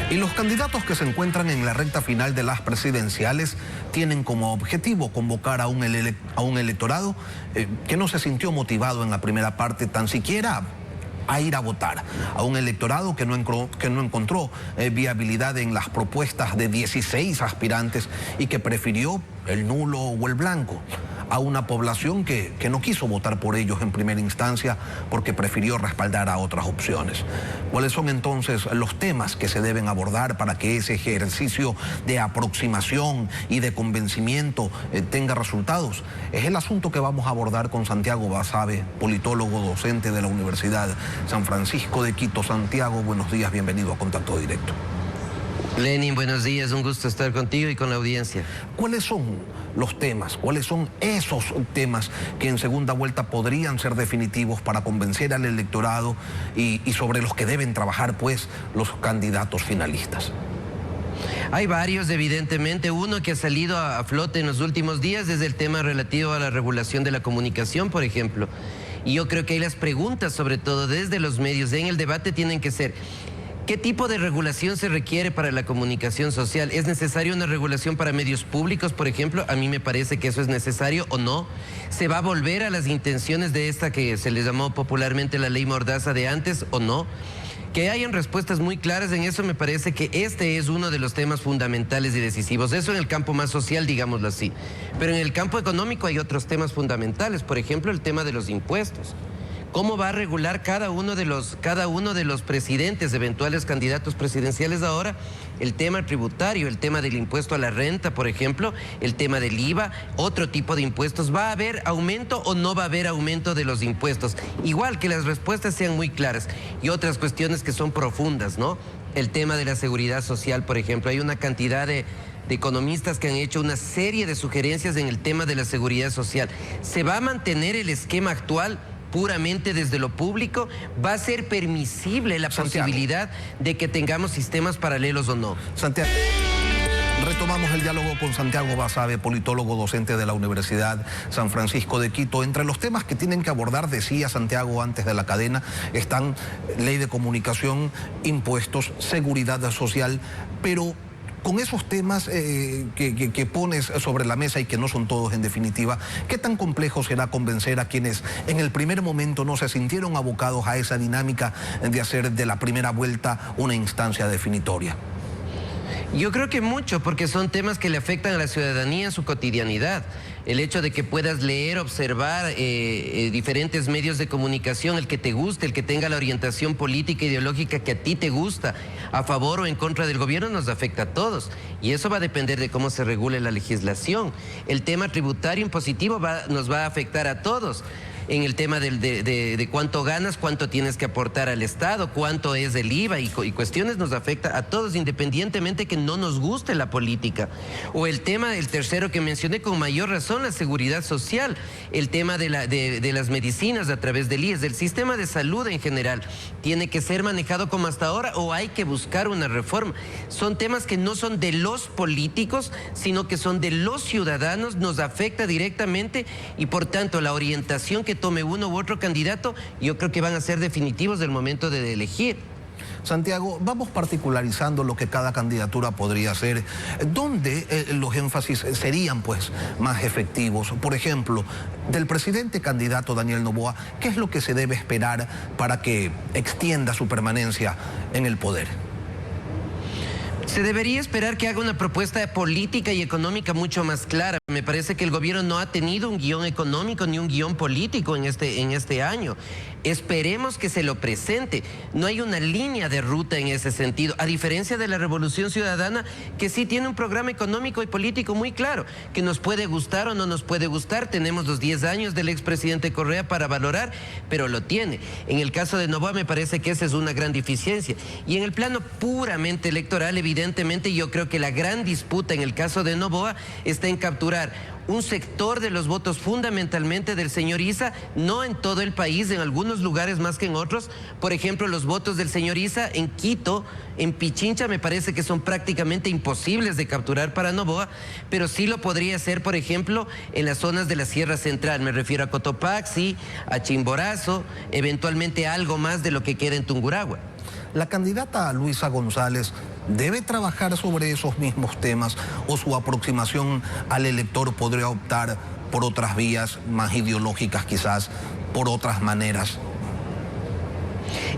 Y los candidatos que se encuentran en la recta final de las presidenciales tienen como objetivo convocar a un electorado que no se sintió motivado en la primera parte tan siquiera a ir a votar, a un electorado que no encontró viabilidad en las propuestas de 16 aspirantes y que prefirió el nulo o el blanco, a una población que no quiso votar por ellos en primera instancia porque prefirió respaldar a otras opciones. ¿Cuáles son entonces los temas que se deben abordar para que ese ejercicio de aproximación y de convencimiento tenga resultados? Es el asunto que vamos a abordar con Santiago Basabe, politólogo docente de la Universidad San Francisco de Quito. Santiago, buenos días, bienvenido a Contacto Directo. Lenin, buenos días, un gusto estar contigo y con la audiencia. ¿Cuáles son los temas, cuáles son esos temas que en segunda vuelta podrían ser definitivos para convencer al electorado y sobre los que deben trabajar pues los candidatos finalistas? Hay varios, evidentemente. Uno que ha salido a flote en los últimos días es el tema relativo a la regulación de la comunicación, por ejemplo. Y yo creo que ahí las preguntas, sobre todo desde los medios, en el debate tienen que ser: ¿qué tipo de regulación se requiere para la comunicación social? ¿Es necesaria una regulación para medios públicos, por ejemplo? A mí me parece que eso es necesario, ¿o no? ¿Se va a volver a las intenciones de esta que se le llamó popularmente la ley Mordaza de antes, o no? Que hayan respuestas muy claras en eso, me parece que este es uno de los temas fundamentales y decisivos. Eso en el campo más social, digámoslo así. Pero en el campo económico hay otros temas fundamentales, por ejemplo, el tema de los impuestos. ¿Cómo va a regular cada uno de los presidentes, eventuales candidatos presidenciales ahora, el tema tributario, el tema del impuesto a la renta, por ejemplo, el tema del IVA, otro tipo de impuestos? ¿Va a haber aumento o no va a haber aumento de los impuestos? Igual que las respuestas sean muy claras. Y otras cuestiones que son profundas, ¿no? El tema de la seguridad social, por ejemplo. Hay una cantidad de economistas que han hecho una serie de sugerencias en el tema de la seguridad social. ¿Se va a mantener el esquema actual puramente desde lo público? ¿Va a ser permisible la posibilidad de que tengamos sistemas paralelos o no? Santiago, retomamos el diálogo con Santiago Basabe, politólogo docente de la Universidad San Francisco de Quito. Entre los temas que tienen que abordar, decía Santiago antes de la cadena, están ley de comunicación, impuestos, seguridad social, pero con esos temas que pones sobre la mesa y que no son todos en definitiva, ¿qué tan complejo será convencer a quienes en el primer momento no se sintieron abocados a esa dinámica de hacer de la primera vuelta una instancia definitoria? Yo creo que mucho, porque son temas que le afectan a la ciudadanía en su cotidianidad. El hecho de que puedas leer, observar diferentes medios de comunicación, el que te guste, el que tenga la orientación política e ideológica que a ti te gusta, a favor o en contra del gobierno, nos afecta a todos. Y eso va a depender de cómo se regule la legislación. El tema tributario impositivo nos va a afectar a todos. En el tema de cuánto ganas, cuánto tienes que aportar al Estado, cuánto es el IVA y cuestiones nos afecta a todos, independientemente que no nos guste la política. O el tema del tercero que mencioné con mayor razón, la seguridad social, el tema de las medicinas a través del IES, del sistema de salud en general, ¿tiene que ser manejado como hasta ahora o hay que buscar una reforma? Son temas que no son de los políticos, sino que son de los ciudadanos, nos afecta directamente y por tanto la orientación que tome uno u otro candidato, yo creo que van a ser definitivos del momento de elegir. Santiago, vamos particularizando lo que cada candidatura podría hacer. ¿Dónde los énfasis serían pues más efectivos? Por ejemplo, del presidente candidato Daniel Noboa, ¿qué es lo que se debe esperar para que extienda su permanencia en el poder? Se debería esperar que haga una propuesta política y económica mucho más clara. Me parece que el gobierno no ha tenido un guión económico ni un guión político en este año. Esperemos que se lo presente. No hay una línea de ruta en ese sentido, a diferencia de la Revolución Ciudadana, que sí tiene un programa económico y político muy claro, que nos puede gustar o no nos puede gustar. Tenemos los 10 años del expresidente Correa para valorar, pero lo tiene. En el caso de Noboa me parece que esa es una gran deficiencia. Y en el plano puramente electoral, evidentemente yo creo que la gran disputa en el caso de Noboa está en capturar un sector de los votos fundamentalmente del señor Issa, no en todo el país, en algunos lugares más que en otros. Por ejemplo, los votos del señor Issa en Quito, en Pichincha, me parece que son prácticamente imposibles de capturar para Noboa, pero sí lo podría hacer, por ejemplo, en las zonas de la Sierra Central. Me refiero a Cotopaxi, a Chimborazo, eventualmente algo más de lo que queda en Tungurahua. ¿La candidata Luisa González debe trabajar sobre esos mismos temas o su aproximación al elector podría optar por otras vías más ideológicas, quizás por otras maneras?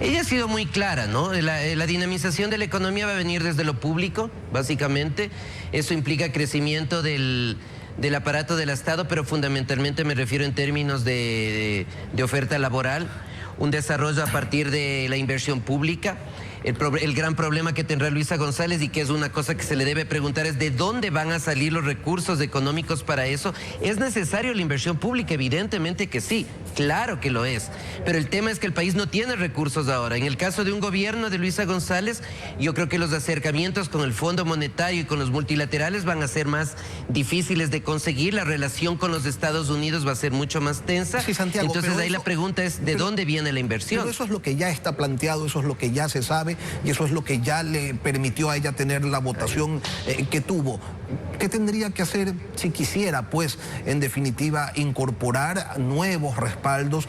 Ella ha sido muy clara, ¿no? La dinamización de la economía va a venir desde lo público, básicamente. Eso implica crecimiento del aparato del Estado, pero fundamentalmente me refiero en términos de oferta laboral, un desarrollo a partir de la inversión pública. El gran problema que tendrá Luisa González, y que es una cosa que se le debe preguntar, es de dónde van a salir los recursos económicos para eso. ¿Es necesario la inversión pública? Evidentemente que sí, claro que lo es. Pero el tema es que el país no tiene recursos ahora. En el caso de un gobierno de Luisa González, yo creo que los acercamientos con el Fondo Monetario y con los multilaterales van a ser más difíciles de conseguir. La relación con los Estados Unidos va a ser mucho más tensa. Sí, Santiago, entonces ahí la pregunta es, ¿de dónde viene la inversión? Pero eso es lo que ya está planteado, eso es lo que ya se sabe y eso es lo que ya le permitió a ella tener la votación que tuvo. ¿Qué tendría que hacer si quisiera, pues, en definitiva, incorporar nuevos respaldos?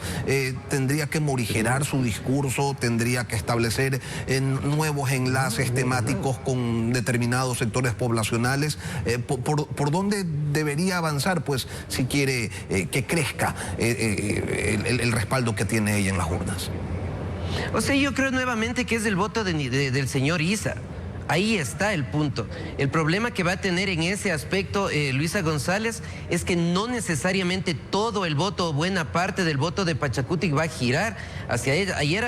Tendría que morigerar su discurso, tendría que establecer nuevos enlaces temáticos con determinados sectores poblacionales. ¿Por dónde debería avanzar, pues, si quiere que crezca el respaldo que tiene ella en las urnas? O sea, yo creo nuevamente que es el voto del señor Issa. Ahí está el punto. El problema que va a tener en ese aspecto Luisa González es que no necesariamente todo el voto o buena parte del voto de Pachacutic va a girar hacia ella. Ayer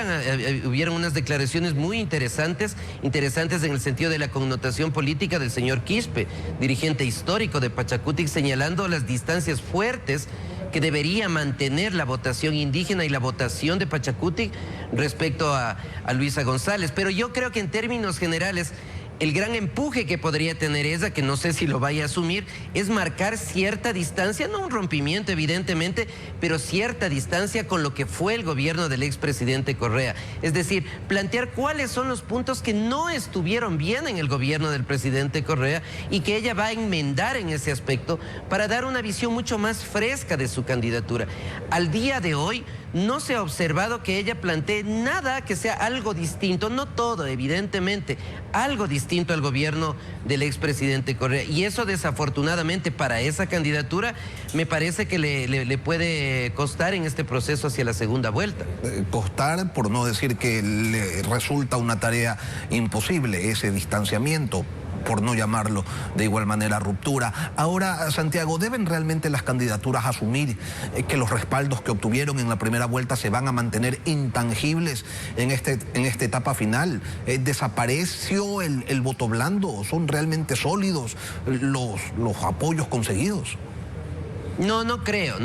hubieron unas declaraciones muy interesantes en el sentido de la connotación política del señor Quispe, dirigente histórico de Pachacutic, señalando las distancias fuertes que debería mantener la votación indígena y la votación de Pachacutic respecto a Luisa González. Pero yo creo que en términos generales, el gran empuje que podría tener ella, que no sé si lo vaya a asumir, es marcar cierta distancia, no un rompimiento evidentemente, pero cierta distancia con lo que fue el gobierno del expresidente Correa. Es decir, plantear cuáles son los puntos que no estuvieron bien en el gobierno del presidente Correa y que ella va a enmendar en ese aspecto para dar una visión mucho más fresca de su candidatura. Al día de hoy no se ha observado que ella plantee nada que sea algo distinto, no todo evidentemente, algo distinto al gobierno del expresidente Correa. Y eso desafortunadamente para esa candidatura me parece que le puede costar en este proceso hacia la segunda vuelta. Costar, por no decir que le resulta una tarea imposible ese distanciamiento, por no llamarlo de igual manera ruptura. Ahora, Santiago, ¿deben realmente las candidaturas asumir que los respaldos que obtuvieron en la primera vuelta se van a mantener intangibles en esta etapa final? ¿Desapareció el voto blando? ¿Son realmente sólidos los apoyos conseguidos? No creo.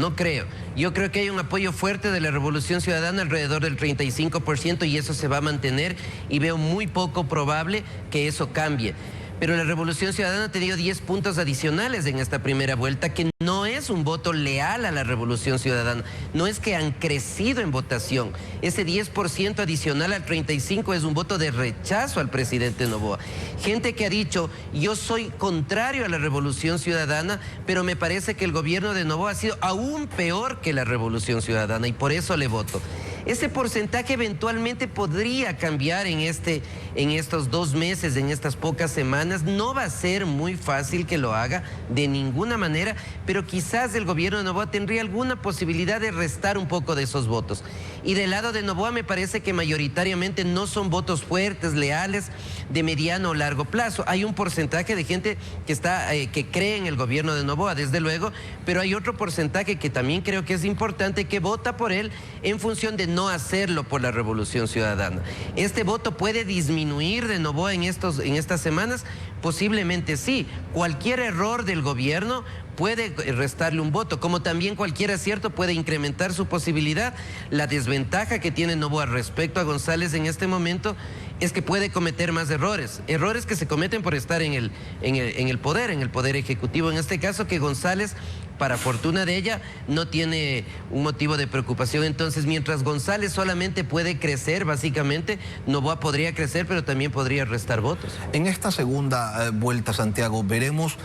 Yo creo que hay un apoyo fuerte de la Revolución Ciudadana, alrededor del 35%, y eso se va a mantener, y veo muy poco probable que eso cambie. Pero la Revolución Ciudadana ha tenido 10 puntos adicionales en esta primera vuelta, que no es un voto leal a la Revolución Ciudadana. No es que han crecido en votación. Ese 10% adicional al 35% es un voto de rechazo al presidente Noboa. Gente que ha dicho, yo soy contrario a la Revolución Ciudadana, pero me parece que el gobierno de Noboa ha sido aún peor que la Revolución Ciudadana y por eso le voto. Ese porcentaje eventualmente podría cambiar en estos 2 meses, en estas pocas semanas. No va a ser muy fácil que lo haga de ninguna manera, pero quizás el gobierno de Noboa tendría alguna posibilidad de restar un poco de esos votos. Y del lado de Noboa me parece que mayoritariamente no son votos fuertes, leales, de mediano o largo plazo. Hay un porcentaje de gente que cree en el gobierno de Noboa, desde luego, pero hay otro porcentaje que también creo que es importante, que vota por él en función de no hacerlo por la Revolución Ciudadana. ¿Este voto puede disminuir de Noboa en estas semanas? Posiblemente sí. Cualquier error del gobierno puede restarle un voto, como también cualquier acierto puede incrementar su posibilidad. La desventaja que tiene Noboa respecto a González en este momento es que puede cometer más errores que se cometen por estar en el poder ejecutivo. En este caso, que González, para fortuna de ella, no tiene un motivo de preocupación. Entonces, mientras González solamente puede crecer, básicamente, Noboa podría crecer, pero también podría restar votos. En esta segunda vuelta, Santiago, veremos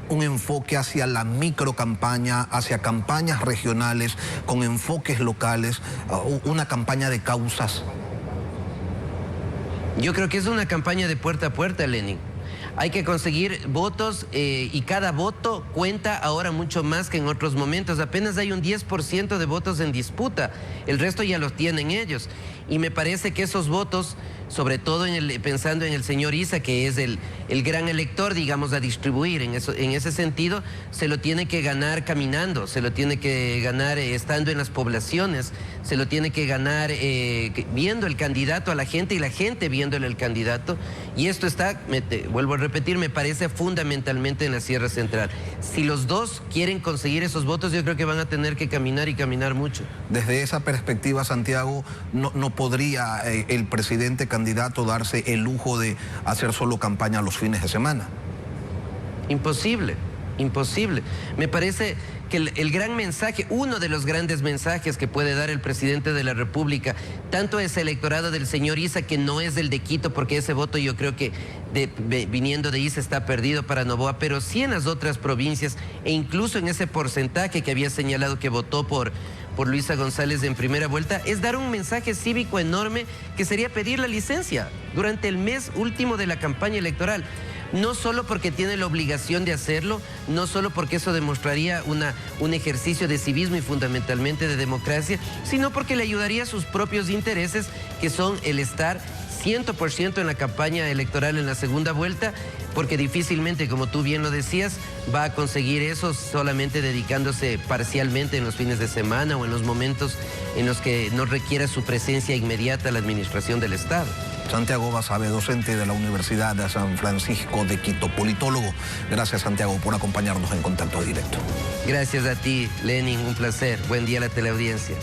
un enfoque hacia la microcampaña, hacia campañas regionales, con enfoques locales, una campaña de causas. Yo creo que es una campaña de puerta a puerta, Lenin. Hay que conseguir votos y cada voto cuenta ahora mucho más que en otros momentos. Apenas hay un 10% de votos en disputa, el resto ya los tienen ellos. Y me parece que esos votos, sobre todo pensando en el señor Issa, que es el gran elector, digamos, a distribuir, en ese sentido, se lo tiene que ganar caminando, se lo tiene que ganar estando en las poblaciones, se lo tiene que ganar viendo el candidato a la gente y la gente viéndole al candidato. Y esto está, vuelvo a repetir, me parece fundamentalmente en la Sierra Central. Si los dos quieren conseguir esos votos, yo creo que van a tener que caminar y caminar mucho. Desde esa perspectiva, Santiago, no podría el presidente candidato darse el lujo de hacer solo campaña los fines de semana. Imposible, imposible. Me parece que el gran mensaje, uno de los grandes mensajes que puede dar el presidente de la República, tanto a ese electorado del señor Issa, que no es el de Quito, porque ese voto yo creo que viniendo de Issa está perdido para Noboa, pero sí en las otras provincias, e incluso en ese porcentaje que había señalado que votó por Luisa González en primera vuelta, es dar un mensaje cívico enorme que sería pedir la licencia durante el mes último de la campaña electoral. No solo porque tiene la obligación de hacerlo, no solo porque eso demostraría un ejercicio de civismo y fundamentalmente de democracia, sino porque le ayudaría a sus propios intereses, que son el estar 100% en la campaña electoral en la segunda vuelta, porque difícilmente, como tú bien lo decías, va a conseguir eso solamente dedicándose parcialmente en los fines de semana o en los momentos en los que no requiera su presencia inmediata a la administración del Estado. Santiago Basabe, docente de la Universidad de San Francisco de Quito, politólogo. Gracias, Santiago, por acompañarnos en Contacto Directo. Gracias a ti, Lenin, un placer. Buen día a la teleaudiencia.